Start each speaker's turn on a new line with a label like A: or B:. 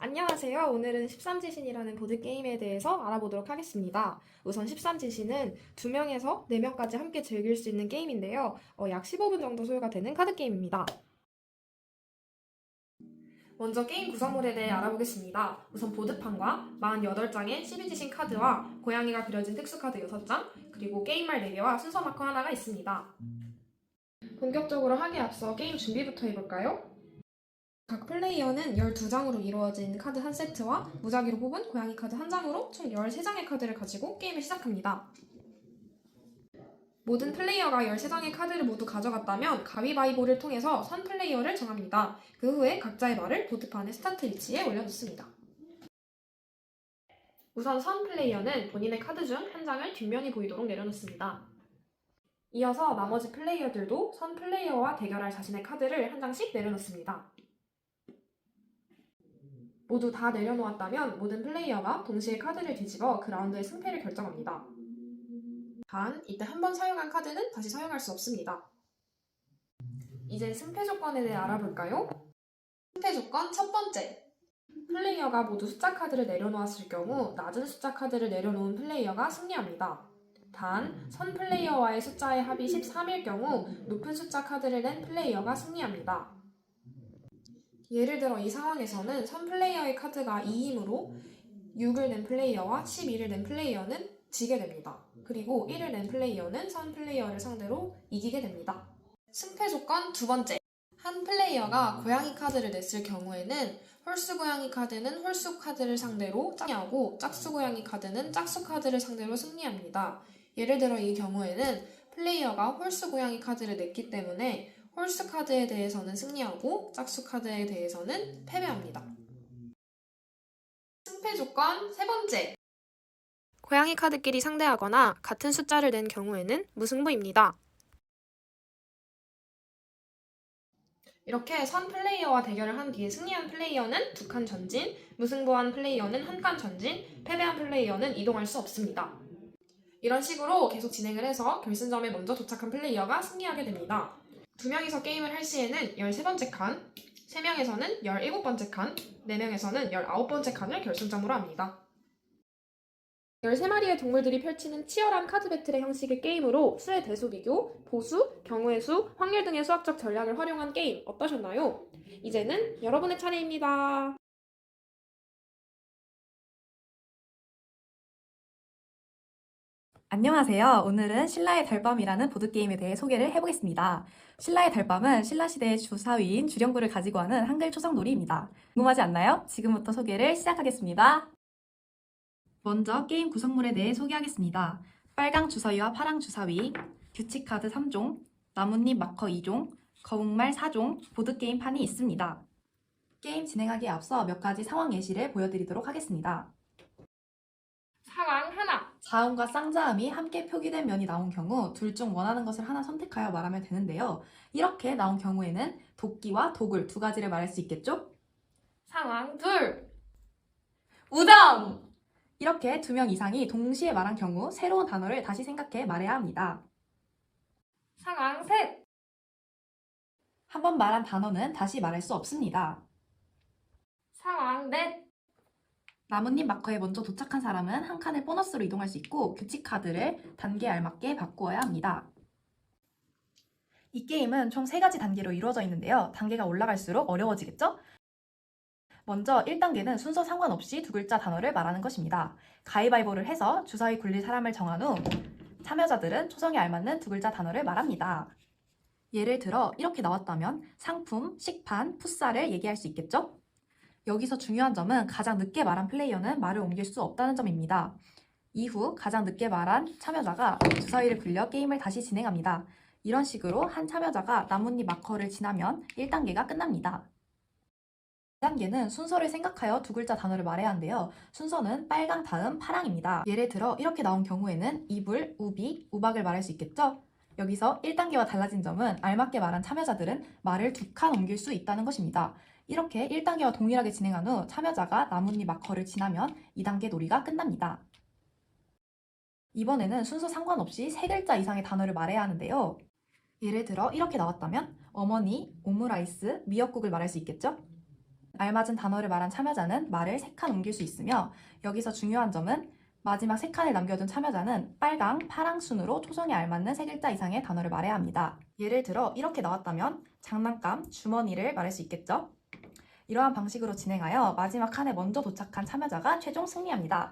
A: 안녕하세요. 오늘은 13지신이라는 보드게임에 대해서 알아보도록 하겠습니다. 우선 13지신은 2명에서 4명까지 함께 즐길 수 있는 게임인데요. 약 15분 정도 소요가 되는 카드게임입니다. 먼저 게임 구성물에 대해 알아보겠습니다. 우선 보드판과 48장의 12지신 카드와 고양이가 그려진 특수카드 6장, 그리고 게임말 4개와 순서 마커 하나가 있습니다. 본격적으로 하기에 앞서 게임 준비부터 해볼까요? 각 플레이어는 12장으로 이루어진 카드 한 세트와 무작위로 뽑은 고양이 카드 한 장으로 총 13장의 카드를 가지고 게임을 시작합니다. 모든 플레이어가 13장의 카드를 모두 가져갔다면 가위바위보를 통해서 선 플레이어를 정합니다. 그 후에 각자의 말을 보드판의 스타트 위치에 올려놓습니다. 우선 선 플레이어는 본인의 카드 중 한 장을 뒷면이 보이도록 내려놓습니다. 이어서 나머지 플레이어들도 선 플레이어와 대결할 자신의 카드를 한 장씩 내려놓습니다. 모두 다 내려놓았다면 모든 플레이어가 동시에 카드를 뒤집어 그 라운드의 승패를 결정합니다. 단, 이때 한 번 사용한 카드는 다시 사용할 수 없습니다. 이제 승패 조건에 대해 알아볼까요? 승패 조건 첫 번째. 플레이어가 모두 숫자 카드를 내려놓았을 경우 낮은 숫자 카드를 내려놓은 플레이어가 승리합니다. 단, 선 플레이어와의 숫자의 합이 13일 경우 높은 숫자 카드를 낸 플레이어가 승리합니다. 예를 들어 이 상황에서는 선 플레이어의 카드가 2이므로 6을 낸 플레이어와 12를 낸 플레이어는 지게 됩니다. 그리고 1을 낸 플레이어는 선 플레이어를 상대로 이기게 됩니다. 승패 조건 두 번째. 한 플레이어가 고양이 카드를 냈을 경우에는 홀수 고양이 카드는 홀수 카드를 상대로 승리하고 짝수 고양이 카드는 짝수 카드를 상대로 승리합니다. 예를 들어 이 경우에는 플레이어가 홀수 고양이 카드를 냈기 때문에 홀수 카드에 대해서는 승리하고 짝수 카드에 대해서는 패배합니다. 승패 조건 세 번째. 고양이 카드끼리 상대하거나 같은 숫자를 낸 경우에는 무승부입니다. 이렇게 선 플레이어와 대결을 한 뒤에 승리한 플레이어는 2칸 전진, 무승부한 플레이어는 1칸 전진, 패배한 플레이어는 이동할 수 없습니다. 이런 식으로 계속 진행을 해서 결승점에 먼저 도착한 플레이어가 승리하게 됩니다. 2명이서 게임을 할 시에는 13번째 칸, 3명에서는 17번째 칸, 4명에서는 19번째 칸을 결승점으로 합니다. 13마리의 동물들이 펼치는 치열한 카드 배틀의 형식의 게임으로 수의 대수 비교, 보수, 경우의 수, 확률 등의 수학적 전략을 활용한 게임 어떠셨나요? 이제는 여러분의 차례입니다.
B: 안녕하세요. 오늘은 신라의 달밤이라는 보드게임에 대해 소개를 해보겠습니다. 신라의 달밤은 신라시대의 주사위인 주령구를 가지고 하는 한글 초성놀이입니다. 궁금하지 않나요? 지금부터 소개를 시작하겠습니다. 먼저 게임 구성물에 대해 소개하겠습니다. 빨강 주사위와 파랑 주사위, 규칙카드 3종, 나뭇잎 마커 2종, 거북말 4종, 보드게임판이 있습니다. 게임 진행하기에 앞서 몇 가지 상황 예시를 보여드리도록 하겠습니다.
A: 상황 하나.
B: 자음과 쌍자음이 함께 표기된 면이 나온 경우 둘 중 원하는 것을 하나 선택하여 말하면 되는데요. 이렇게 나온 경우에는 도끼와 도굴 두 가지를 말할 수 있겠죠?
A: 상황 둘.
B: 우정! 이렇게 2명 이상이 동시에 말한 경우 새로운 단어를 다시 생각해 말해야 합니다.
A: 상황 셋.
B: 한 번 말한 단어는 다시 말할 수 없습니다.
A: 상황 넷.
B: 나뭇잎 마커에 먼저 도착한 사람은 한 칸을 보너스로 이동할 수 있고 규칙 카드를 단계에 알맞게 바꾸어야 합니다. 이 게임은 총 3가지 단계로 이루어져 있는데요. 단계가 올라갈수록 어려워지겠죠? 먼저 1단계는 순서 상관없이 2글자 단어를 말하는 것입니다. 가위바위보를 해서 주사위 굴릴 사람을 정한 후 참여자들은 초성에 알맞는 2글자 단어를 말합니다. 예를 들어 이렇게 나왔다면 상품, 식판, 풋살을 얘기할 수 있겠죠? 여기서 중요한 점은 가장 늦게 말한 플레이어는 말을 옮길 수 없다는 점입니다. 이후 가장 늦게 말한 참여자가 주사위를 굴려 게임을 다시 진행합니다. 이런 식으로 한 참여자가 나뭇잎 마커를 지나면 1단계가 끝납니다. 2단계는 순서를 생각하여 2글자 단어를 말해야 하는데요. 순서는 빨강 다음 파랑입니다. 예를 들어 이렇게 나온 경우에는 이불, 우비, 우박을 말할 수 있겠죠? 여기서 1단계와 달라진 점은 알맞게 말한 참여자들은 말을 2칸 옮길 수 있다는 것입니다. 이렇게 1단계와 동일하게 진행한 후 참여자가 나뭇잎 마커를 지나면 2단계 놀이가 끝납니다. 이번에는 순서 상관없이 3글자 이상의 단어를 말해야 하는데요. 예를 들어 이렇게 나왔다면 어머니, 오므라이스, 미역국을 말할 수 있겠죠? 알맞은 단어를 말한 참여자는 말을 3칸 옮길 수 있으며 여기서 중요한 점은 마지막 3칸을 남겨둔 참여자는 빨강, 파랑 순으로 초성에 알맞는 3글자 이상의 단어를 말해야 합니다. 예를 들어 이렇게 나왔다면 장난감, 주머니를 말할 수 있겠죠? 이러한 방식으로 진행하여 마지막 칸에 먼저 도착한 참여자가 최종 승리합니다.